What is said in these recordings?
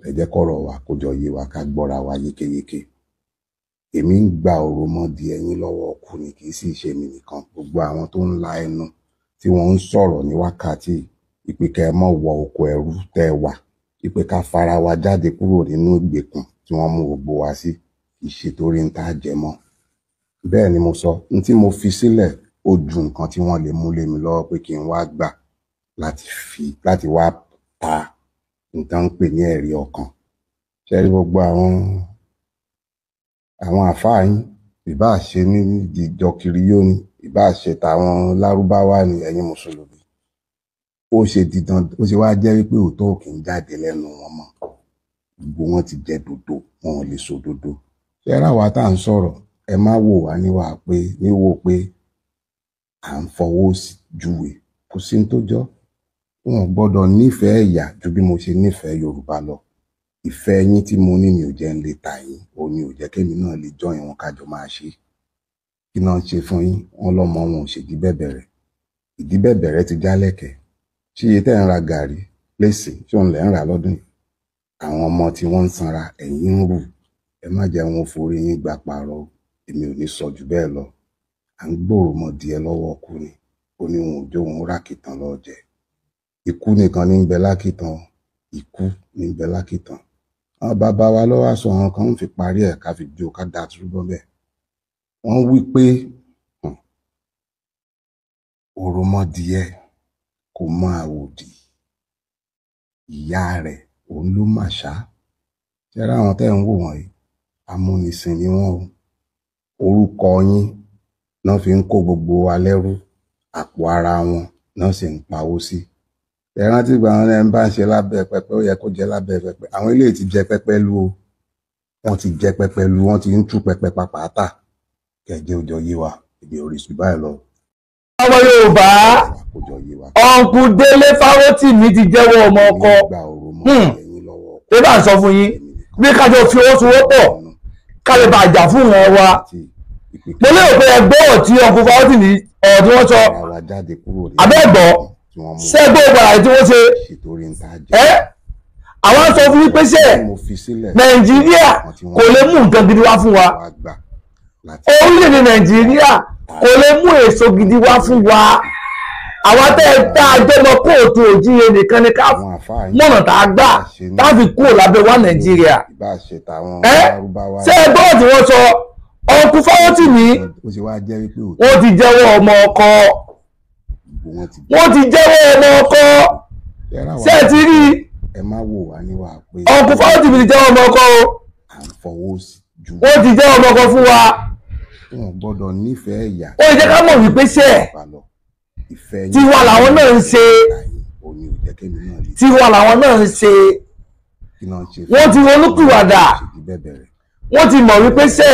ẹ jẹ́ kọ́rọ̀ wa kó jọ yé wa ká gbọ́ra wa yékéyéké. Èmi ń gba òròmọdìẹ yín lọ́wọ́ ọkù ni, kì í sì ṣe mi nìkan. Gbogbo àwọn tó ń la ẹnu tí wọ́n ń sọ̀rọ̀ ní wákàtí ìpè kẹ́ ẹ mọ́ wọ oko ẹrú tẹ́ ẹ wà, ìpè ká fara wa jáde kúrò nínú ìgbèkùn tí wọ́n mú gbogbo wa sí, kì í ṣe torí ń tá jẹ mọ́. Bẹ́ẹ̀ ni mo sọ, n tí mo fi sílẹ̀ ó ju nǹkan tí wọ́n lè mú lé mi lọ́wọ́ pé kí n wá gbà láti wá ta nǹkan ń pè ní ẹ̀rí ọkàn. Ṣé rí gbogbo àwọn àfáà yín, ìbá ṣe ní ìjọ kiriyó ni, ìbá ṣe tàwọn lárúbáwá ni, ẹ̀yin mùsùlùmí, ó ṣe dídán, ó ṣe wá jẹ́ wípé òótọ́ ò kì í jáde lẹ́nu wọn mọ́. Gbogbo wọn ti jẹ dòdò, wọn ò lè sọ dòdò. Ṣé ra wa tá à ń sọ̀rọ̀, ẹ má wò wá níwò pé à ń fọwọ́ júwe, kò sí ní tó jọ. Wọn ò gbọ́dọ̀ nífẹ̀ẹ́ ẹ̀yà ju bí mo ṣe nífẹ̀ẹ́ Yorùbá lọ. Ìfẹ́ yín tí mo ní ni ò jẹ́ ń lè ta yín, òun ni ò jẹ́ kémi náà lè jọyìn wọn kájọ máa ṣe. Kí náà ṣe fún yín, wọn lọ́mọ wọn ò ṣèdí bẹ̀bẹ̀rẹ̀. Ìdí bẹ̀bẹ̀rẹ̀ ti jálẹ̀kẹ̀. Ṣé iye tẹ́ ń ra gàrí lẹ́sìn tí òun lẹ́ ń rà lọ́dún yìí? Àwọn ọmọ tí wọ́n ń sanra ẹ̀yìn ń rù. Ẹ má jẹ́ wọn forí yín gbà pààrọ̀, èmi ò ní sọ jù bẹ́ẹ̀ lọ. À ń gbòòrò mọ́ díẹ̀ lọ́wọ́ ọkù ni, ó ní wọn ò jó wọn rákìtàn lọ jẹ. Ikú nìkan ní ń bẹ lákìtàn, ikú ní ń bẹ lákìtàn. Àwọn bàbá wa ló wá sọ àwọn kan ń fi parí ẹ̀ ká fi jó ká dá túbọ̀ bẹ́ẹ̀. Wọ́n wí pé òròmọdìẹ kò mọ àwòdì, ìyá rẹ̀ òun ló mà ṣá. Ṣé ra àwọn tẹ́ ń wò wọ̀nyí, amúnisìn ni wọ́n o. Orúkọ yín náà fi ń kó gbogbo wa lẹ́rú, àpò ara wọn náà sì ń pawó sí. Ẹ rántí gbà wọn ẹ ń bá ń ṣe lábẹ́ pẹpẹ, ó yẹ kó jẹ lábẹ́ pẹpẹ. Àwọn eléyìí ti jẹ pẹpẹ lu o, wọ́n ti jẹ pẹpẹ lu, wọ́n ti ń tú pẹpẹ pàpàtà. Kẹjẹ òjò yé wa, ibi orísun báyìí lọ. Ọmọ Yorùbá, ọ̀nkù Délé Fárótìmí ti jẹ́wọ́ ọmọ ọkọ. Ó bá ń sọ fún yín bí kájọ fi owó sowọ́pọ̀ ká lè bá jà fún ìran wa. Mo lérò pé ẹgbẹ́ ọ̀tí ọ̀nkù Fárótìmí ọ̀rọ̀ tí wọ́n sọ abẹ́gbọ́ sẹ́gbẹ́ ìgbàlá tí wọ́n ṣe. Àwọn sọ fún yín pé ṣe Nàìjíríà kò lè mú nǹkan gidi wá fún wa. Orílẹ̀-èdè Nàìjíríà kò lè mú èso gidi wá fún wa. Àwọn tẹ́ ẹ tá a jẹ́ lọ kóòtù òjíire nìkan ni ká mọ̀nà tá a gbà láti kúrò lábẹ́ wa Nàìjíríà. Ṣé ẹgbọ́n tí wọ́n sọ ọ̀nkù Fárótìmí wọ́n ti jẹ́wọ́ ọmọ ọkọ. Wọ́n ti jẹ́wọ́ ọmọ ọkọ. Ṣé ẹ ti rí ọ̀nkù Fárótìmí ti jẹ́wọ́ ọmọ ọkọ o. Wọ́n ti jẹ́wọ́ ọmọ ọkọ fún wa. Wọn gbọ́dọ̀ nífẹ̀ẹ́ ẹ̀yà. Ó jẹ́ ká mọ̀ wípé ṣe tiwa làwọn náà ń ṣe. Tiwa làwọn náà ń ṣe. Wọ́n ti ronúpìwàdà. Wọ́n ti mọ̀ wípé ṣe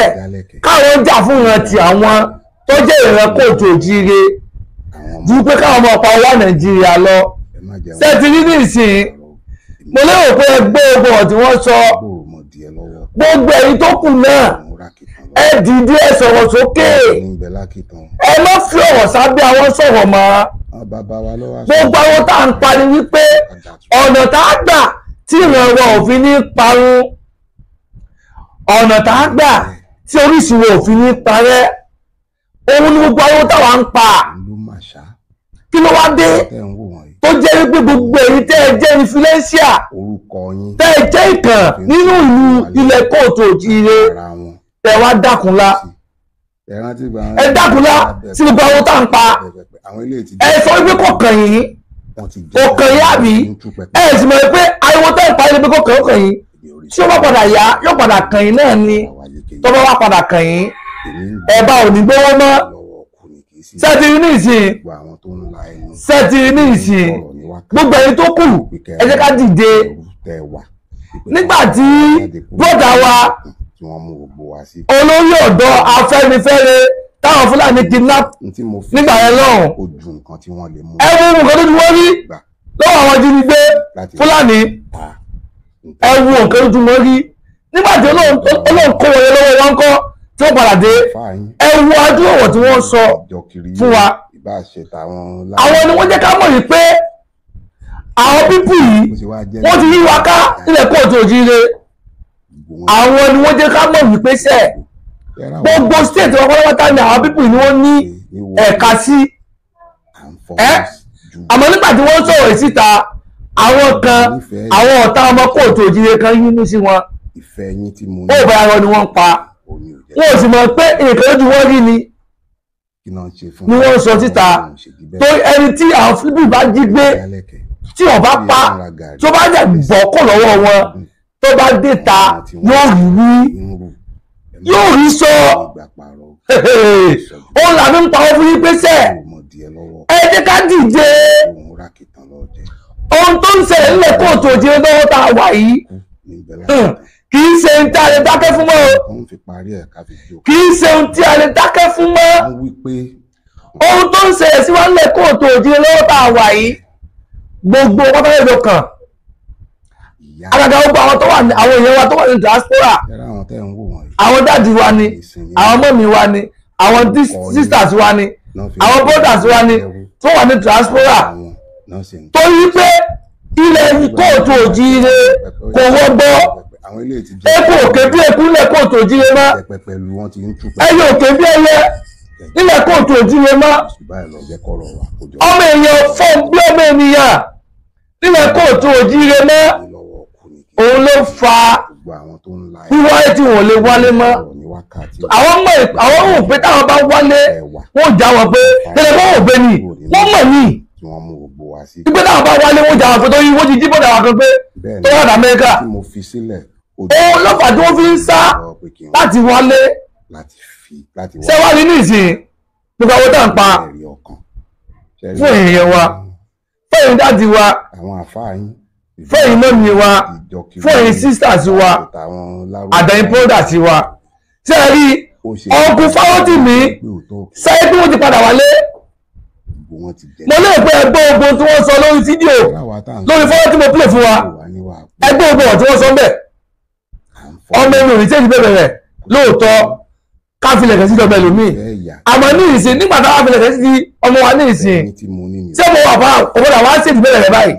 káwọn jà fún ìran ti àwọn tó jẹ́ ìran kóòtù òjíire ju pé káwọn ọmọ ọ̀pá wá Nàìjíríà lọ. Ṣé ti rí ní ìsìn? Mo lérò pé ẹgbẹ́ ogun ọ̀tí wọ́n sọ gbogbo èyí tó kù náà ẹ dìde ẹ sọ̀rọ̀ sókè. Ẹ má fi ọ̀rọ̀ sábẹ́ àwọn sọ̀rọ̀ mọ́. Gbogbo àwọn tá à ń parí wípé ọ̀nà tá a gbà tí ìran wa ò fi ní parun, ọ̀nà tá a gbà tí oríṣi wa ò fi ní parẹ́, òun ni gbogbo àwọn táwa ń pa. Kí ló wá dé tó jẹ́ wípé gbogbo èyí tẹ́ ẹ jẹ́ influencer, tẹ́ ẹ jẹ́ ìkàn nínú ìlú ilẹ̀ kóòtù òjíire, ẹ wá dákunlá. Ẹ dákunlá sí gbogbo àwọn tá à ń pa. Ẹ sọ wípé kò kàn yín, kò kàn yín àbí? Ẹ sì mọ̀ pé ariwo tẹ́ ẹ pa yín pé kò kàn yín. Tí ó bá padà yá, yóò padà kàn yín náà ni. Tó bá wá padà kàn yín, ẹ bá ò ní gbówó mọ́. Sẹ́tìrì ní ìsìn, sẹ́tìrì ní ìsìn, gbogbo ẹni tó kù ẹ jẹ́ ká dìde. Nígbà tí bọ́dà wa olórí ọ̀dọ́ Afẹ́nifẹ́re táwọn Fúlàní kidnap nígbà yẹn lọ́hùn, ẹ wo nǹkan tó ti wọ́n rí lọ́wọ́ àwọn ajínigbé Fúlàní, ẹ wo nǹkan tó ti wọ́n rí nígbà tí Ọlọ́run kó wọlé lọ́wọ́ wọn kọ́ tí wọ́n padà dé. Ẹ wo adúlọ̀wọ̀ tí wọ́n sọ fún wa. Àwọn ni wọ́n jẹ́ ká mọ̀ yìí pé àwọn pípù yìí wọ́n ti yí wa ká nílẹ̀ kóòtù òjíire àwọn ni wọ́n jẹ́ ká mọ̀ wípé sẹ́ gbogbo state wọn pátápátá ni àwọn pípù ni wọ́n ní ẹ̀ka sí àmọ́ nígbà tí wọ́n sọ̀rọ̀ síta àwọn kan àwọn ọ̀tá ọmọ kóòtù òjíire kan yínú sí wọn ó bá ara ni wọ́n pa wọn ò sì mọ̀ pé nǹkan lójú wọn rí ni wọ́n sọ síta tó ẹni tí àwọn fíbù bá jí gbé tí wọ́n bá pa tó bá jẹ́ bọ́kọ̀ lọ́wọ́ wọn tó bá dé ta yóò rí sọ òun làbí ń pa ọ́ fún yín pé sẹ́ ẹ jẹ́ ká dìde ohun tó ń ṣẹlẹ̀ nílẹ̀ kóòtù òjíire lọ́wọ́ tá a wà yìí kì í ṣe ohun tí a lè dákẹ́ fún mọ́ kì í ṣe ohun tí a lè dákẹ́ fún mọ́ ohun tó ń ṣẹlẹ̀ sí wa nílẹ̀ kóòtù òjíire lọ́wọ́ tá a wà yìí gbogbo pátákó kan àgàgà gbogbo àwọn tó wà ní àwọn èèyàn wa tó wà ní diaspora àwọn dáàdì wa ni àwọn mọ́mì wa ni àwọn sisters wa ni àwọn brothers wa ni tó wà ní diaspora torí pé ilẹ̀ kóòtù òjíire kò wọ́gbọ́ epo òkè bí eku nílẹ̀ kóòtù òjíire mọ́ ẹyẹ òkè bí ẹyẹ nílẹ̀ kóòtù òjíire mọ́ ọmọ èèyàn fọ́n bí ọmọ ènìyàn nílẹ̀ kóòtù òjíire mọ́ òun ló fa wíwáyé tí wọ́n lè wálé mọ́ àwọn mọ̀ pé táwọn bá wálé wọ́n já wọn pé tẹ́lẹ̀ bọ́ wọ́n gbé ni wọ́n mọ̀ ní ìgbé táwọn bá wálé wọ́n já wọn pé tó yí wọ́n ti jí bọ́dà wọn kan pé tó wà ní Amẹ́ríkà òun lọ́fà tí wọ́n fi ń sá láti wálé ṣé wá ní nísìnyí nípa owó tá à ń pa fún èèyàn wa fún èèyàn dáàdì wa fún èèyàn mọ́mí wa fún èèyàn sisters wa àdàyìn brothers wa ṣé ẹ rí ọkùn Fáwọ́tìmí sẹ́yìn tí wọ́n ti padà wálé mo lè pé ẹgbẹ́ ogun tí wọ́n sọ lórí fídíò lórí fọ́nrán tí mo play fún wa ẹgbẹ́ ogun tí wọ́n sọ bẹ́ẹ̀ ọmọ ẹni òrìṣẹ́ ti bẹ̀rẹ̀ rẹ̀ lóòótọ́ káfílẹ̀ kẹ́sí ọmọ ẹlòmíì àmọ́ ní ìsìn nígbà táwọn káfílẹ̀ kẹ́sí di ọmọ wa ní ìsìn tí ọmọ wa bá ọmọdé wa ṣètì bẹ̀rẹ̀ rẹ̀ báyìí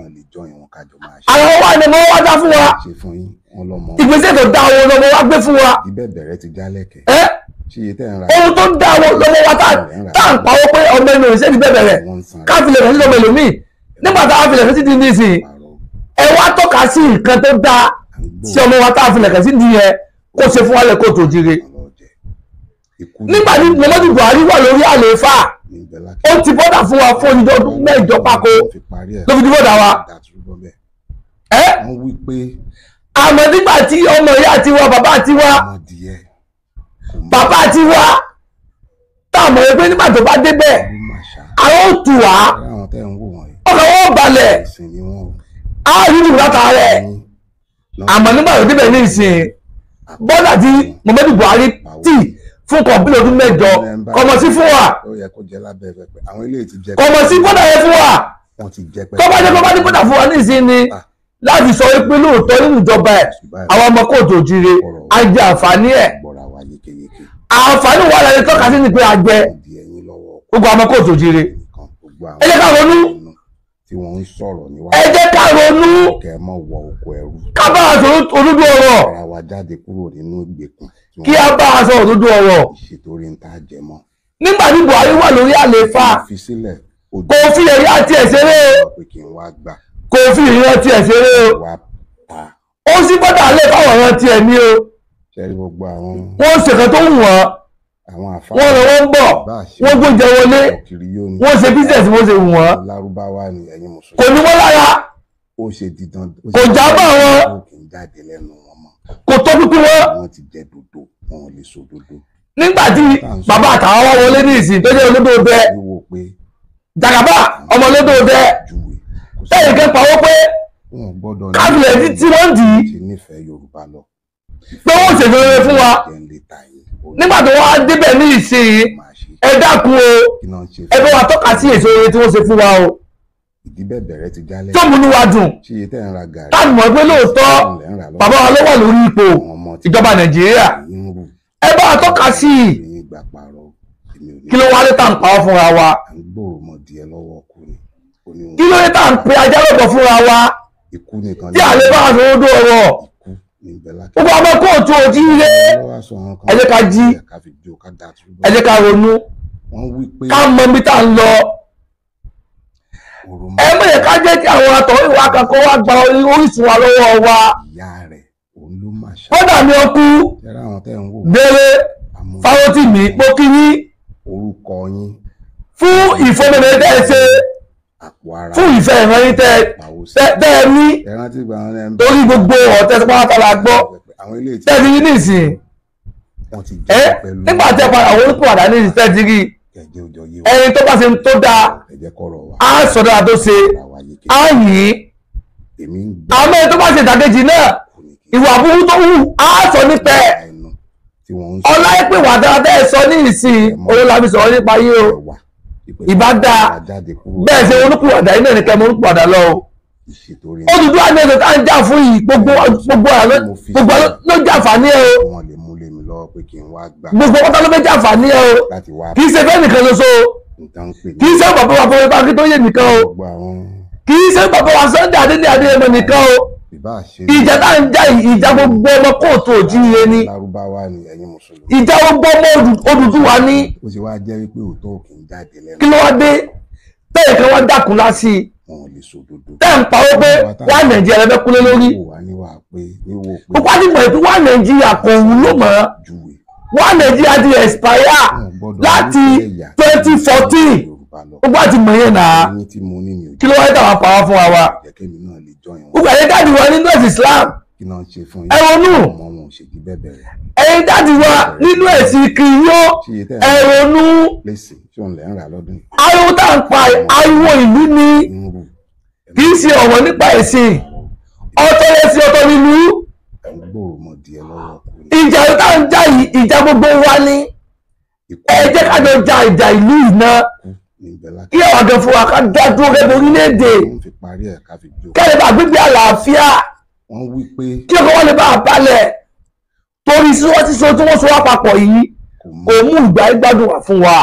àwọn wa ni mo wá dá fún wa ìgbésẹ̀ tó dá owó lọ́mọ wa gbé fún wa ohun tó ń dá owó lọ́mọ wa tá à ń pawó pé ọmọ ẹni òrìṣẹ́ ti bẹ̀rẹ̀ rẹ̀ káfílẹ̀ kẹ́sí ọmọ ẹlòmíì nígbà táwọn káfílẹ̀ kẹ́sí di ní ìsìn ẹ wá tọ́ka sí nǹkan tó dáa tí ọmọ wa táwọn káfílẹ̀ kẹ́sí di yẹn kó ṣe fún wa lẹ̀ kóòtù òjíire nígbà tí Muhammadu Buhari wà lórí àlééfà ó ti bọ́dà fún wa fún onídọ́ ọdún mẹ́jọ pákó ló fi di bọ́dà wa àmọ́ nígbà tí ọmọ ìyá tiwa bàbá tiwa táàmù ẹgbẹ́ nígbà tó bá débẹ̀ àwọn ò tù wá ọkọ̀ wọn balẹ̀ á rí ìlú látàrẹ̀ àmọ́ nígbà tó débẹ̀ ní ìsìn bọ́dà tí Muhammadu Buhari tì fún kọ̀mpútà ọdún mẹ́jọ kọmọ sí fún wa kọmọ sí bọ́dà yẹn fún wa tọ́ba jẹ́ kọ́ba ní bọ́dà fún wa ní ìsinmi láti sọ pé lóòótọ́ nínú ìjọba ẹ̀ àwọn ọmọ kóòtù òjíire á jẹ àǹfààní ẹ̀ àǹfààní wà láti tọ́ka sí ni pé a jẹ gbogbo àwọn ọmọ kóòtù òjíire ẹ jẹ́ ká ronú ẹ jẹ́ ká ronú ká bá aṣọ òdodo ọ̀rọ̀ kí a bá aṣọ òdodo ọ̀rọ̀ nígbà tí Buhari wà lórí àlééfà kò fi èyí àti ẹ̀ṣẹ̀rẹ́ kò fi èyí àti ẹ̀ṣẹ̀rẹ́ ó sì gbọ́dọ̀ alẹ́ fáwọn ọ̀ràn tiẹ̀ ní o wọ́n ṣèkan tó wù wọ́n wọ́n lọ wọ́n ń bọ̀ wọ́n gbóúnjẹ wọlé wọ́n ṣe bísẹ̀sì wọ́n ṣe wù wọ́n kò ní wọ́n lára kò jábọ̀ wọn kò tó pípín wọn nígbà tí bàbá àtàwọn wá wọlé ní ìsìn tó jẹ́ olódò bẹ Jagaba ọmọ olódò bẹ lẹ́yìn kẹ́ pàwọ́ pé kábílẹ̀ tí wọ́n dì í pé wọ́n ṣètò rere fún wa nígbà tó wá débẹ̀ ní ìsìn ẹ dákun o ẹ bá wa tọ́ka sí èso rere tí wọ́n ṣe fún wa o tó múnú wa dùn táàbù mọ̀ pé lóòótọ́ bàbá wa ló wà lórí ipò ìjọba Nàìjíríà ẹ bá wa tọ́ka sí kí ló wá lé tá à ń pa ọ́ fúnra wa kí ló dé tá à ń pe ajá lọ́bọ̀ fúnra wa tí à lè bá aṣọ odò ọ̀rọ̀ gbogbo ọmọ kóòtù òjíire ẹ jẹ́ ká jí ẹ jẹ́ ká ronú ká mọ ibi tá à ń lọ ẹ mọ̀ ká jẹ́ kí àwọn àtọ̀wé wa kankan wá gba orísun wa lọ́wọ́ wa kódà mi ọkú Délé Fárótìmí pókíní fún ìfowópamọ́ tẹ́ ẹ ṣe fún ìfẹ́ ìran yín tẹ́ ẹ ní torí gbogbo ọ̀tẹ́ tí wọ́n fara gbọ́ tẹ́ ẹ ti rí nísìn nígbà tí ẹ padà wọ́n pọ̀ àdá nísìn tẹ́ ẹ ti rí ẹni tó bá ṣe tó dáa á sọ dáa tó ṣe á yìn àmọ́ ẹni tó bá ṣe ìdàkejì náà ìwà burú tó wù á sọ nípa ẹ̀ ọlá ẹ pé wà dáadáa ẹ sọ ní ìsìn òun làbí sọ̀rọ̀ nípa yín o ìbá dáa bẹ́ẹ̀ ṣe olùkùwàdà iná ní kẹ́mọ́ olùkùwàdà lọ o Odùduwà ní ẹ̀sẹ̀ tá ń jà fún yìí gbogbo ló jàǹfààní ẹ o gbogbo pátá ló fẹ́ jàǹfààní ẹ o kì í ṣe fẹ́ nìkan ṣoṣo kì í ṣe bàbá wa fọwọ́ bá kí tó yé nìkan o kì í ṣe bàbá wa Sunday Adéyẹmọ nìkan o ìjà tá ń jà ìjà gbogbo ọmọ kóòtù òjíire ni ìjà gbogbo ọmọ Odùduwà ní kí ló wá dé tẹ́yẹ̀ kan wá dákun lásì tẹ́ ń pawọ́ pé wá Nàìjíríà lẹ́fẹ́ kúlé lórí púpọ̀ àti mọ̀ pé wá Nàìjíríà kò wúlò mọ́ wá Nàìjíríà ti expire láti 2014 gbogbo àti mọ̀ yẹn náà kí ló wáyé tàwọn pàwọ́ fún wa gbogbo ẹ̀yẹ dáàdì wa nínú ẹ̀sìn Islam ẹ ronú ẹ̀yẹ dáàdì wa nínú ẹ̀sìn kìíyó ẹ ronú ariwo tá à ń pa ariwo ìlú ni kì í ṣe ọ̀rọ̀ nípa ẹ̀sìn ọ̀tọ̀ ẹ̀sìn ọ̀tọ̀ nínú ìjà tá à ń jà yìí ìjà gbogbo wa ni ẹ jẹ́ ká jọ ja ìjà ìlú iná kí àwọn àgbẹ̀ fún wa ká dá dúró gẹ́gẹ́ bí orílẹ̀-èdè kẹ́lẹ́ bá gbígbé àlàáfíà kí ọkọ̀ wọn lè bá a balẹ̀ torí sísọ tí wọ́n so wá papọ̀ yìí kò mú ìgbà ìgbádùn wá fún wa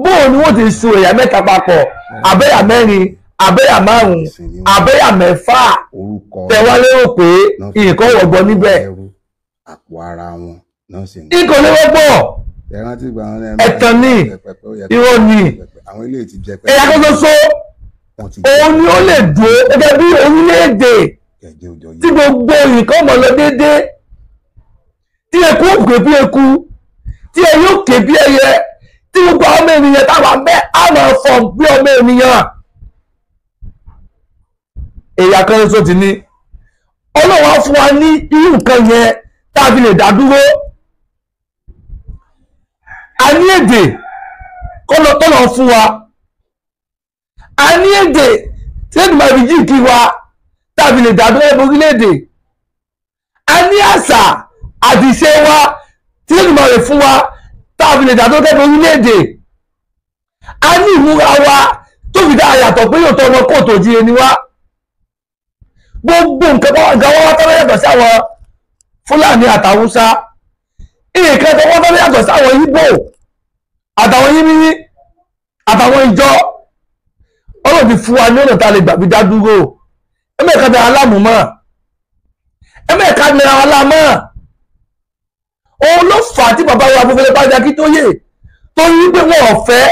bóò ni wọ́n ti so ẹ̀yà mẹ́ta papọ̀ àbẹ́yà mẹ́rin àbẹ́yà márùn-ún àbẹ́yà mẹ́fà tẹ̀wá lérò pé nǹkan wọ̀gbọ́ níbẹ̀ ikọ̀ lè wọ́pọ̀ ẹ̀tàn ni irọ́ ni ẹ̀yà kan ṣoṣo òun ni ó lè dúró gẹ́gẹ́ bí orílẹ̀-èdè tí gbogbo nǹkan mọ̀ lọ déédéé tí eku òkè bí eku tí ẹyẹ òkè bí ẹyẹ tí gbogbo ọmọ ènìyàn táwọn abẹ́ àmọ́ fọ̀n bí ọmọ ènìyàn ẹ̀yà kan ṣoṣo ti ní Ọlọ́run fún wa ní irú nǹkan yẹn tá a fi lè dá dúró a ní èdè kọ́lọ́ fún wa a ní èdè tí èdè máa fi jí kí wa tá a fi lè dá dúró orílẹ̀-èdè a ní àṣà àti ìṣe wa tí èdè máa rè fún wa tá a fi lè dá dúró orílẹ̀-èdè a ní ìmúra wa tó fi dá àyàtọ̀ pé yóò tọ́ ọmọ kóòtù òjíire ni wá gbogbo nǹkan wọ́n tọ́lá yàtọ̀ sí àwọn Fúlàní àtàwùsá nǹkan tó wọ́n tọ́lá yàtọ̀ sí àwọn Ìgbò àtàwọn yíníyí àtàwọn ìjọ Ọlọ́run ti fún wa ní ọ̀nà tá a lè gbàgbé dá dúró ẹ̀mẹ́ẹ̀ká dára láàmú mọ́ ẹ̀mẹ́ẹ̀ká nira wa láàmọ́ òun ló fà á tí bàbá wa Abọ́fẹ́lẹ́ Bánjí Akíntóyè tó yí pé wọn ò fẹ́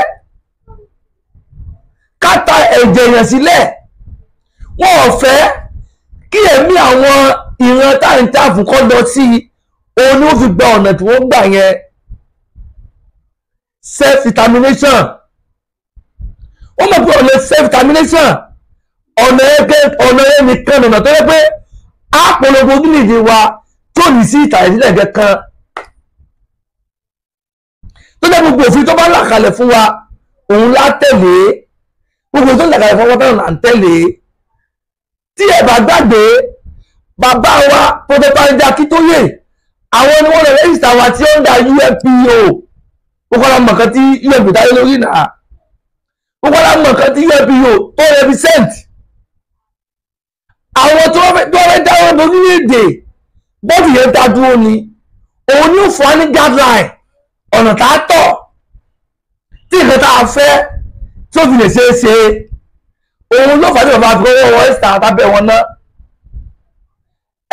ká ta ẹ̀jẹ̀ èèyàn sílẹ̀ wọn ò fẹ́ kí ẹ̀mí àwọn ìran táǹtàfù kọ́ lọ sí òun ni wọ́n fi gba ọ̀nà tí wọ́n gbà yẹn self-determination wọ́n mọ̀ pé ọ̀nà self-determination ọ̀nà yẹn nìkan ọ̀nà tó yẹ pé á polongo orílẹ̀-èdè wa tó ní sí ìtàjẹ̀sílẹ̀ kankan tó jẹ́ gbogbo òfin tó bá là kalẹ̀ fún wa òun lá tẹ̀lé gbogbo tó là kalẹ̀ fún wa tó là ń tẹ̀lé tí ẹ bá gbàgbé bàbá wa Prophet Bánjí Akíntóyè àwọn ni wọ́n lè rẹ́gísítà wa tí ó ń da UNPO gbogbo àwọn mọ̀kan tí UNPO dáyé lórí náà gbogbo àwọn mọ̀kan tí UNPO tó represent àwọn tó fẹ́ dáwọ́ lórílẹ̀-èdè bọ́ọ̀dù yẹn dá dúró ni òun ní fún wa ní guideline ọ̀nà tá a tọ̀ tí nǹkan tá a fẹ́ tí ó fi lè ṣeé ṣe òun ló fàájì bàbá àti ọwọ́ wọn ẹ̀sà àtàbẹ̀ wọn náà.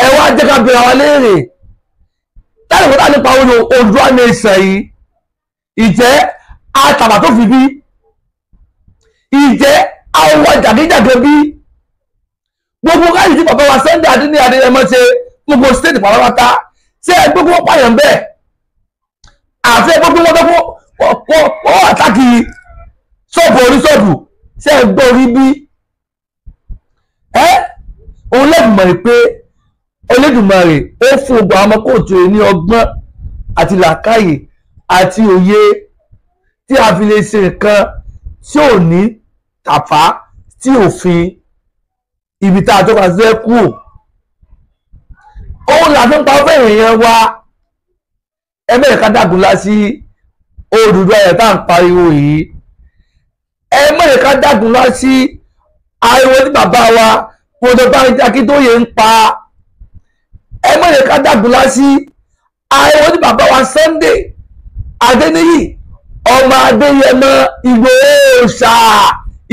Ẹ wá jẹ́ ká bẹ̀rẹ̀ wa léèrè táyà kọ́tà nípa Oòduà nation yìí, ìjẹ́ àtàbà tó fi bí, ìjẹ́ àwọn jàgíjàgẹ́ bí, gbogbo káyìí tí bàbá wa Sunday Adéyẹmọ ṣe gbogbo state pàápàá ṣé ẹgbẹ́ gbogbo pààyàn bẹ́ẹ̀ àfi ẹgbẹ́ gbogbo wọ́n àtàkì ṣọ́ọ̀bù orí ṣọ́ọ̀bù ṣé ẹgbẹ́ orí bí òun lẹ́dùnmọ̀ pé Olódùmarè ó fún gbogbo àwọn ọmọ kóòtù ní ọgbọ́n àti làákàyè àti òye tí a fi lè ṣe nǹkan tí ò ní tàfá tí òfin ibi tá a tó bá ṣe kú òun là fi ń pa ọfẹ́ èèyàn wa ẹgbẹ́ ìka dàgúnlá sí Odùduwà ẹ̀ tá à ń pariwo yìí ẹgbẹ́ ìka dàgúnlá sí ariwo tí bàbá wa Mọ́dúpẹ́ Akíntóyè ń pa ẹgbẹ́ ìka dàgúnlá sí ariwo tí bàbá wa Sunday Adéníyì ọmọ Adéyẹmọ Ìgbòho Òòṣà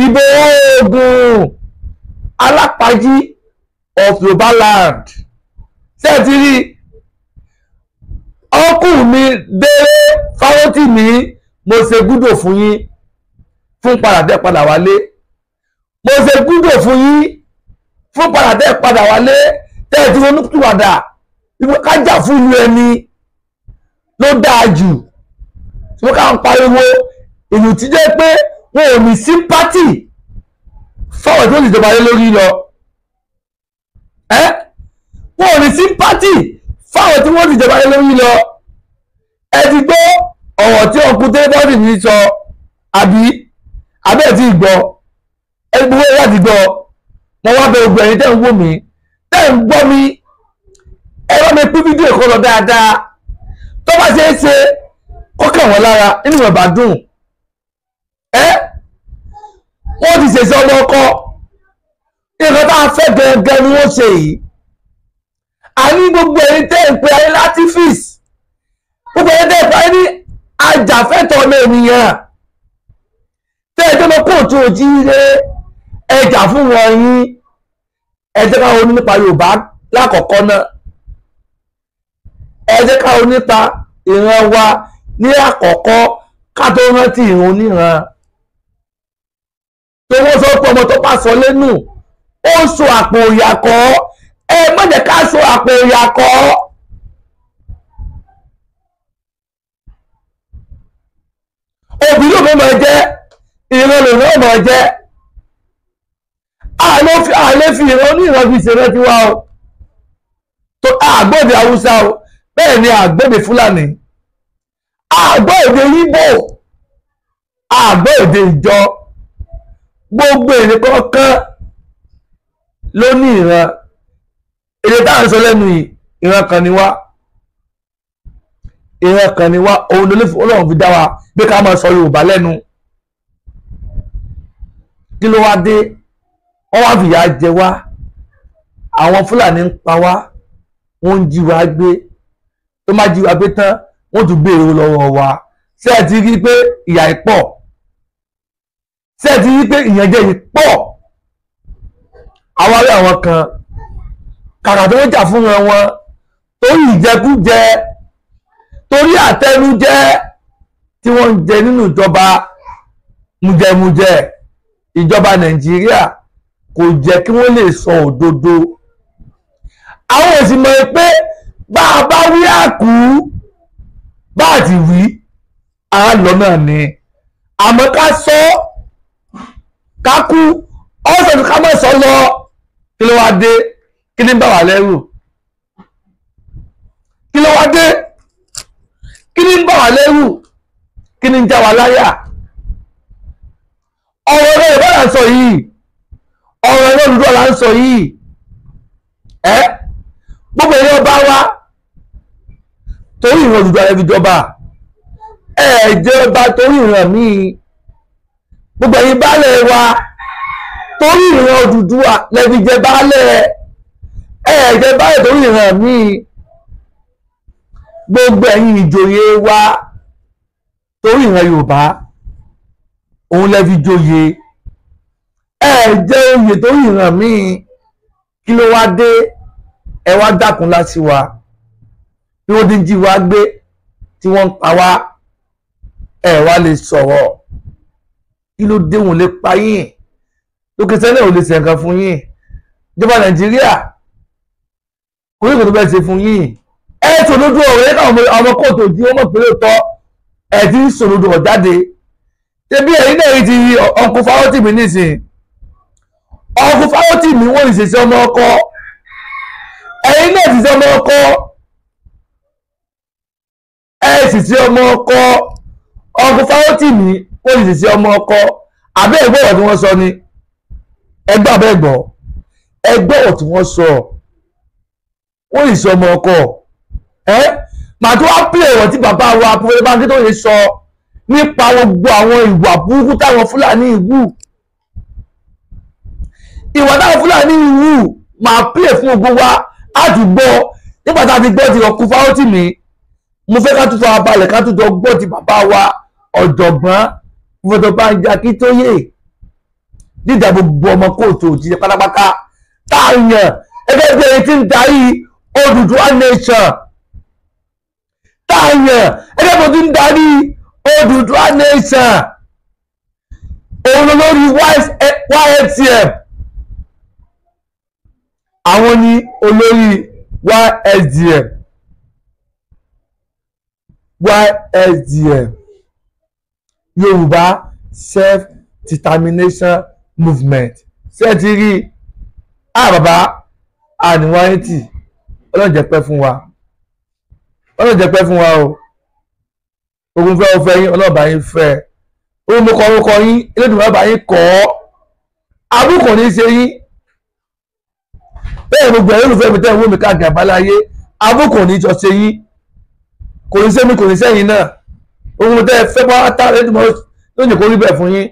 Ìgbòho Ògùn Alápàájí of Yorùbá land ṣé ẹ ti rí ọkùnrin mi Délé Fárótìmí mo ṣe gúdò fún yín fún padà padà wálé mo ṣe gúdò fún yín fún padà padà wálé tẹ́ ẹ ti ronú tùwàdà kájà fún ìlú ẹni ló dáa jù tí wọ́n ká ń pariwo ìlú tí jẹ́ pé wọn ò ní sympathy fáwọn tí wọ́n ti jọba lé lórí lọ wọn ò ní sympathy fáwọn tí wọ́n ti jọba lé lórí lọ ẹ ti gbọ́ ọ̀rọ̀ tí ọkùnrin tẹ́lifọ́ọ̀dì ní sọ àbí abẹ́ẹ̀ tí gbọ́ ẹ gbogbo ẹ̀ láti gbọ́ wọn wá bẹ gbogbo ẹ̀yin tẹ́ ń wò mí tẹ́ ń gbọ́ mi ẹ wá mi pín fídíò kan lọ dáadáa tó bá ṣe é ṣe kọ́kàn wọn lára nínú ìwọ̀n bá dùn wọ́n ti ṣèṣe ọmọ ọkọ nǹkan tá a fẹ́ gẹ́gẹ́ ni wọ́n ṣe yìí a ní gbogbo ẹ̀yin tẹ́ ń pe ayé láti fís gbogbo ẹ̀yin tẹ́ ń pe ayé ní ajàfẹ́tọ̀ọ́ ọmọ ènìyàn tẹ́ ẹ jẹ́ lọ kóòtù òjíire ẹjà fún wọn yín ẹ jẹ́ ká ronú nípa Yorùbá lákọ̀ọ́kọ́ náà ẹ jẹ́ ká ronú nípa ìran wa ní àkọ́kọ́ ká tó rántí ìran oníran tó wọ́n sọ pé ọmọ tó bá sọ lẹ́nu ó so àpò ìyàkọ́ ẹ má jẹ́ ká so àpò ìyàkọ́ òbí ló mọ̀ jẹ́ ìran lòun ó mọ̀ jẹ́ àlẹ́ fi ìran oníran fi ṣe rántí wá o tó àgbọ̀dẹ Haúsá o bẹ́ẹ̀ ni àgbọ̀dẹ Fúlàní àgbọ̀ èdè Yíbò àgbọ̀ èdè ìjọ gbogbo èdè kọ̀ọ̀kan ló ní ìran èdè tá à ń sọ lẹ́nu yìí ìran kan ni wá òun ló Ọlọ́run fi dá wa bí ká máa sọ Yorùbá lẹ́nu kí ló wá dé wọ́n wá fìyà jẹ wá àwọn Fúlàní ń pa wá wọ́n ń jí wa gbé tó má jí wa gbé tán wọ́n tún béèrè lọ́wọ́ wa ṣé ẹ ti rí pé ìyà ìpọ̀ ṣé ẹ ti rí pé ìyànjẹ ìpọ̀ àwọn ará àwọn kan kàkà tó ń jà fún wọn torí ìjẹkújẹ torí àtẹnujẹ tí wọ́n ń jẹ nínú ìjọba mujẹmujẹ ìjọba Nàìjíríà kò jẹ́ kí wọ́n lè sọ òdodo àwọn èsì mọ̀ pé bá a bá wí àkú bá a ti wí a lọ náà ni àmọ́ ká sọ ká kú ọ̀sẹ̀ ká má sọ lọ kí ló wá dé kí ni bà wá lẹ́rù kí ló wá dé kí ni bà wá lẹ́rù kí ni ń já wa láyà ọ̀rọ̀ rẹ̀ ìbára sọ yìí ọ̀rọ̀ ẹ̀rọ Odùduwà là ń sọ yìí gbogbo ẹ̀yọ́ bá wá torí ìran Odùduwà rẹ̀ fi jọba ẹ̀ẹ́jọba torí ìran míì gbogbo ẹ̀yin baálẹ̀ wa torí ìran Odùduwà rẹ̀ fi jẹ baálẹ̀ ẹ̀ẹ́jẹ baálẹ̀ torí ìran míì gbogbo ẹ̀yin ìjòyè wa torí ìran Yorùbá òun lẹ́ fi joyè jẹ́ oyè tó yìnràn míì kí ló wá dé ẹ wá dákun láti wá bí wọ́n ti ń jí wa gbé tí wọ́n ń pa wá ẹ wá lè sọ̀rọ̀ kí ló dé wọn lè pa yín lókè sẹ́lẹ̀ ò lè ṣe nǹkan fún yín ìjọba Nàìjíríà kò ní kò tó bẹ́ẹ̀ ṣe fún yín ẹ sòdodo ọ̀rọ̀ yẹn káwọn ọmọ kóòtù òjì wọn mọ̀ pé lóòótọ́ ẹ ti ń sòdodo ọ̀ jáde ṣebí ẹ̀yin náà ti ọkùn Fáwọ́tìmí nísìn ọkùn Fáwọ́tìmí wọ́n lè ṣèṣe ọmọ ọkọ ẹ̀yin náà ti ṣe ọmọ ọkọ ẹ sì ṣe ọmọ ọkọ ọkùn Fáwọ́tìmí wọ́n lè ṣèṣe ọmọ ọkọ àbẹ́ ẹ̀gbọ́ ọ̀rọ̀ tí wọ́n sọ ni ẹgbẹ́ àbẹ́ ẹgbọ́ ọ̀rọ̀ tí wọ́n sọ wọ́n lè ṣe ọmọ ọkọ màá tó wá pè ọ̀rọ̀ tí bàbá wa Professor Banky tó lè sọ nípa gbogbo àwọn ìwà burúkú táwọn Fúlàní ìwú ìwà táwọn Fúlàní ìwú máa pè fún gbogbo wa àdúgbò nígbà tá a ti gbọ́ ti ọkùn Fáwọ́tìmí mo fẹ́ ká tún fara balẹ̀ ká tún jọ gbọ́ ti bàbá wa ọ̀jọ̀gbọ́n Professor Banky Akíntóyè dídà gbogbo ọmọ kóòtù òjì pátápátá táàyàn ẹgbẹ́ bí ẹni tí ń darí Odùduwà nation táàyàn ẹgbẹ́ bí ẹni tí ń darí Odùduwà nation òun lórí YSDM àwọn ni olórí YSDM Yorùbá self-determination movement ṣé ti rí bàbá àníwáyétì ọlọ́jẹ̀ pẹ́ fún wa o ogun fẹ́ o fẹ́ yín ọlọ́ọ̀bá yín fẹ́ ogun mo kọ orúkọ yín Elédùmarè bá yín kọ́ abúkọ̀ ní í ṣe yín bẹ́ẹ̀ gbogbo ẹ̀rọ ìfẹ́ mi tẹ́ ìwé mi káàkiri àbáláyé abúkọ̀ ní í jọ ṣe yín kò ní sẹ́mi kò ní sẹ́yìn náà ogun tẹ́ ẹ fẹ́ pátá Elédùmarè lónìí kò rí bẹ́ẹ̀ fún yín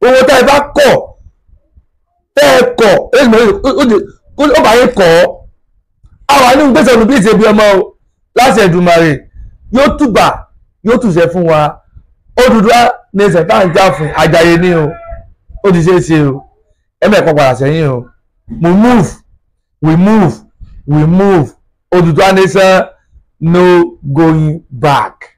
ogun tẹ́ ẹ bá kọ̀ ó bá yín kọ́ àwọn àní gbèsè ọ̀nà bí ìṣe bí ọmọ o láti Èdùmàrè yóò túbà yóò túṣẹ fún wa Odùduwà nation tá à ń jà fún Àjàyè ní o ó ti ṣe é ṣe o ẹ̀mẹ̀kọ́ padà sẹ́yìn o we move Odùduwà nation no going back.